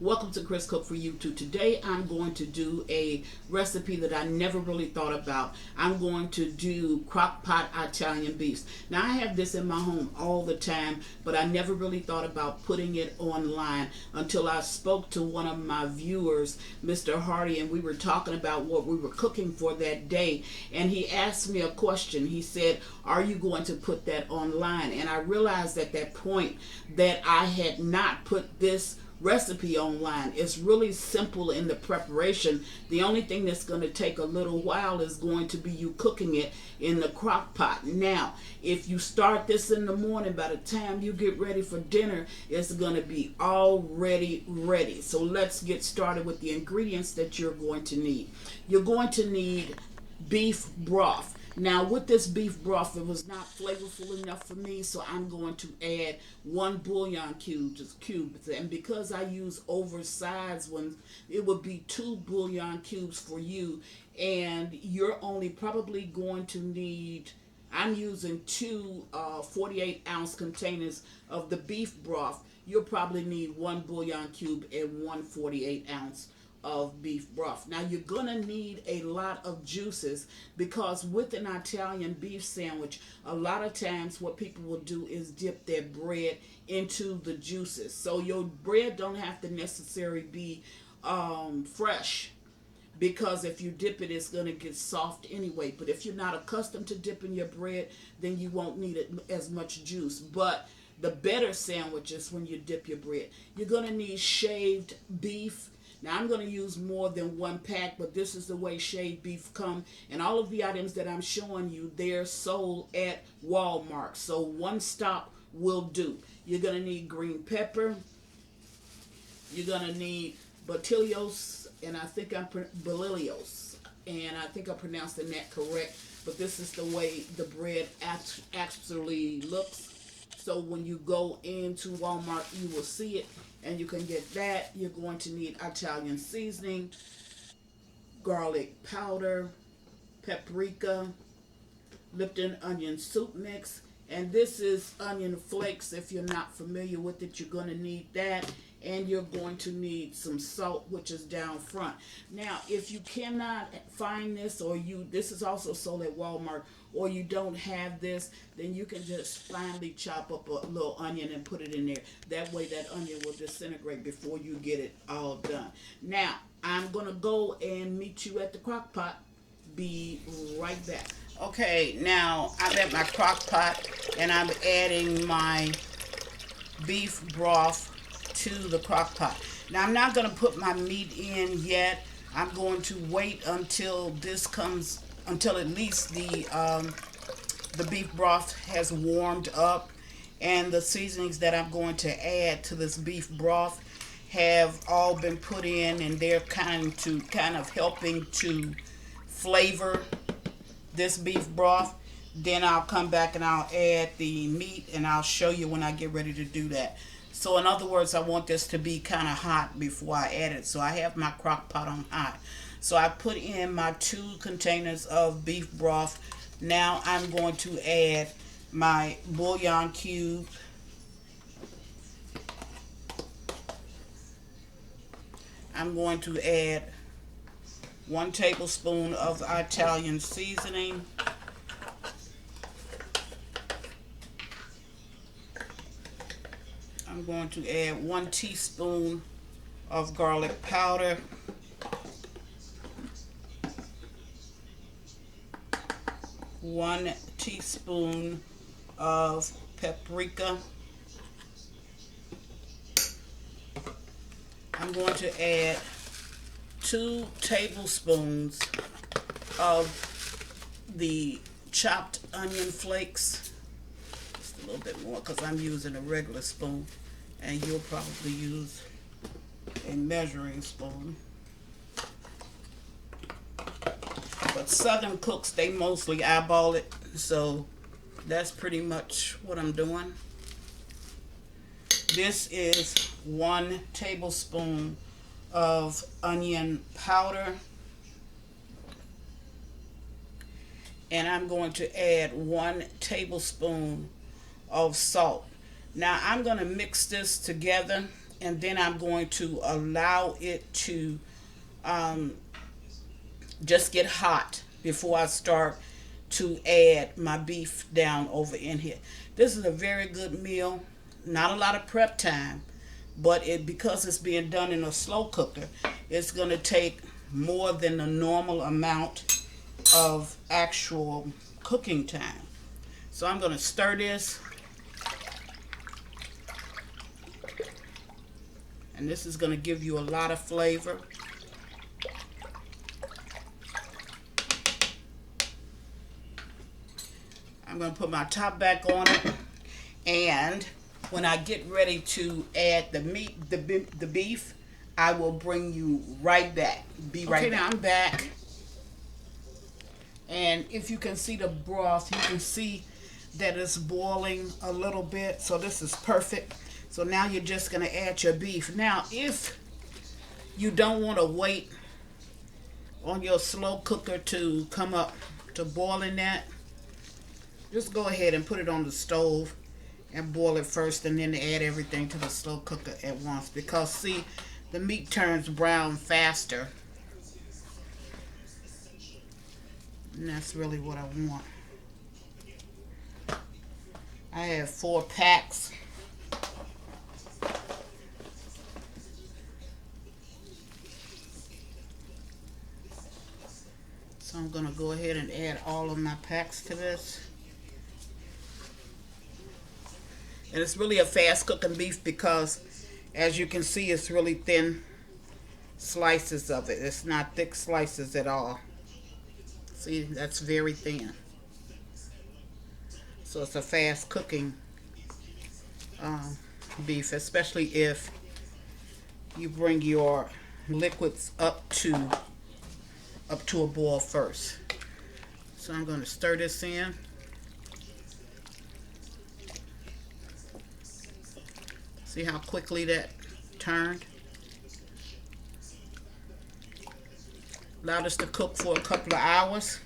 Welcome to Chris Cook for YouTube. Today I'm going to do a recipe that I never really thought about. I'm going to do Crockpot Italian beefs. Now I have this in my home all the time, but I never really thought about putting it online until I spoke to one of my viewers, Mr. Hardy, and we were talking about what we were cooking for that day. And he asked me a question. He said, "Are you going to put that online?" And I realized at that point that I had not put this recipe online. It's really simple in the preparation. The only thing that's going to take a little while is going to be you cooking it in the crock pot. Now, if you start this in the morning, by the time you get ready for dinner, it's going to be already ready. So let's get started with the ingredients that you're going to need. You're going to need beef broth. Now with this beef broth, it was not flavorful enough for me, so I'm going to add 1 bouillon cubes, and because I use oversized ones, it would be 2 bouillon cubes for you, and you're only probably going to need, I'm using two 48-ounce containers of the beef broth. You'll probably need 1 bouillon cube and 1 48-ounce of beef broth. Now you're gonna need a lot of juices, because with an Italian beef sandwich, a lot of times what people will do is dip their bread into the juices. So your bread don't have to necessarily be fresh, because if you dip it, it's going to get soft anyway. But if you're not accustomed to dipping your bread, then you won't need it as much juice. But the better sandwiches when you dip your bread, you're going to need shaved beef. Now I'm going to use more than 1 pack, but this is the way shaved beef come. And all of the items that I'm showing you, they're sold at Walmart. So one stop will do. You're going to need green pepper. You're going to need batillos, and I think I'm Balilios, and I think I'm pronouncing that correct. But this is the way the bread actually looks. So when you go into Walmart, you will see it, and you can get that. You're going to need Italian seasoning, garlic powder, paprika, Lipton onion soup mix, and this is onion flakes. If you're not familiar with it, you're going to need that. And you're going to need some salt, which is down front. Now, if you cannot find this, or this is also sold at Walmart, or you don't have this, then you can just finely chop up a little onion and put it in there. That way that onion will disintegrate before you get it all done. Now, I'm going to go and meet you at the crock pot. Be right back. Okay, now I'm at my crock pot, and I'm adding my beef broth to the crock pot. Now I'm not going to put my meat in yet. I'm going to wait until until at least the beef broth has warmed up, and the seasonings that I'm going to add to this beef broth have all been put in, and they're kind of helping to flavor this beef broth. Then I'll come back and I'll add the meat, and I'll show you when I get ready to do that. So in other words, I want this to be kind of hot before I add it. So I have my crock pot on hot. So I put in my 2 containers of beef broth. Now I'm going to add my bouillon cube. I'm going to add 1 tablespoon of Italian seasoning. I'm going to add 1 teaspoon of garlic powder, 1 teaspoon of paprika. I'm going to add 2 tablespoons of the chopped onion flakes. Just a little bit more, because I'm using a regular spoon, and you'll probably use a measuring spoon. But Southern cooks, they mostly eyeball it, so that's pretty much what I'm doing. This is 1 tablespoon of onion powder, and I'm going to add 1 tablespoon of salt. Now I'm going to mix this together and then I'm going to allow it to just get hot before I start to add my beef down over in here. This is a very good meal. Not a lot of prep time, but because it's being done in a slow cooker, it's going to take more than the normal amount of actual cooking time. So I'm going to stir this. And this is going to give you a lot of flavor. I'm going to put my top back on it. And when I get ready to add the meat, the beef, I will bring you right back. Be right back. Okay, now I'm back. And if you can see the broth, you can see that it's boiling a little bit. So this is perfect. So now you're just going to add your beef. Now, if you don't want to wait on your slow cooker to come up to boiling that, just go ahead and put it on the stove and boil it first, and then add everything to the slow cooker at once. Because, see, the meat turns brown faster. And that's really what I want. I have 4 packs. So I'm going to go ahead and add all of my packs to this. And it's really a fast cooking beef because, as you can see, it's really thin slices of it. It's not thick slices at all. See, that's very thin. So it's a fast cooking beef, especially if you bring your liquids up to a boil first. So I'm going to stir this in. See how quickly that turned? Allow this to cook for a couple of hours.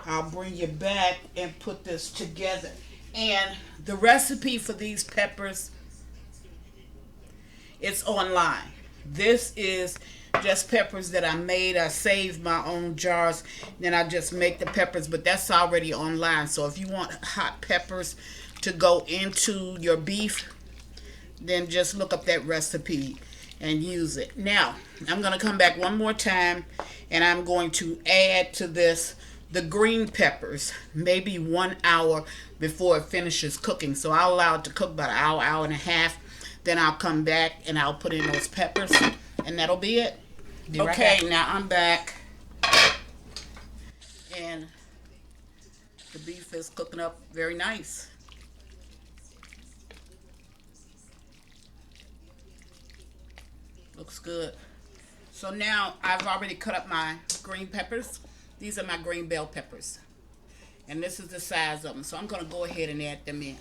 I'll bring you back and put this together. And the recipe for these peppers, it's online. This is just peppers that I made. I saved my own jars. Then I just make the peppers, but that's already online. So if you want hot peppers to go into your beef, then just look up that recipe and use it. Now, I'm going to come back one more time, and I'm going to add to this the green peppers, maybe 1 hour before it finishes cooking. So I'll allow it to cook about an hour, hour and a half. Then I'll come back and I'll put in those peppers, and that'll be it. Okay, now I'm back, and the beef is cooking up very nice. Looks good. So now I've already cut up my green peppers. These are my green bell peppers. And this is the size of them. So I'm going to go ahead and add them in.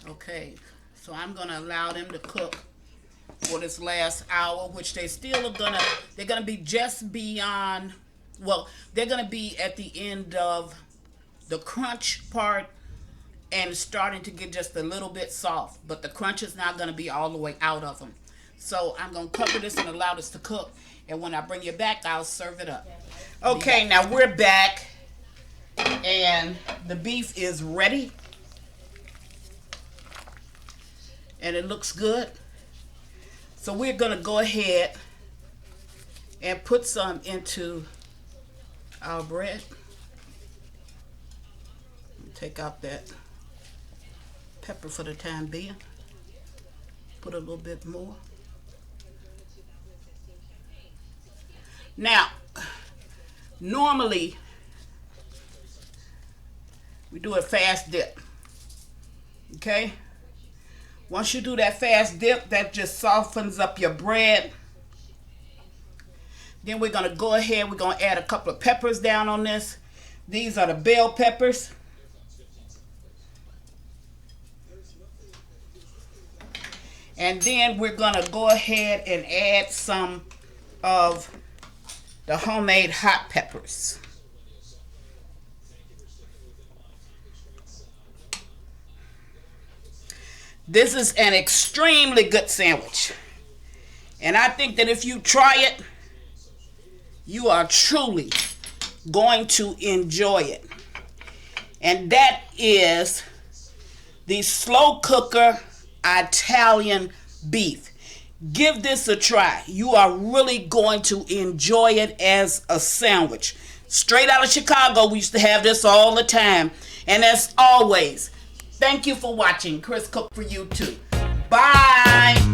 Okay. So I'm going to allow them to cook for this last hour, which they still are going to, they're going to be just beyond, well, they're going to be at the end of the crunch part, and starting to get just a little bit soft, but the crunch is not going to be all the way out of them. So I'm going to cover this and allow this to cook, and when I bring you back, I'll serve it up. Okay, now we're back, and the beef is ready, and it looks good. So we're going to go ahead and put some into our bread. Take out that pepper for the time being. Put a little bit more. Now, normally we do a fast dip. Okay? Once you do that fast dip, that just softens up your bread. Then we're going to go ahead, we're going to add a couple of peppers down on this. These are the bell peppers. And then we're going to go ahead and add some of the homemade hot peppers. This is an extremely good sandwich. And I think that if you try it, you are truly going to enjoy it. And that is the slow cooker Italian beef. Give this a try. You are really going to enjoy it as a sandwich. Straight out of Chicago, we used to have this all the time. And as always, thank you for watching. Chris Cook for you too. Bye.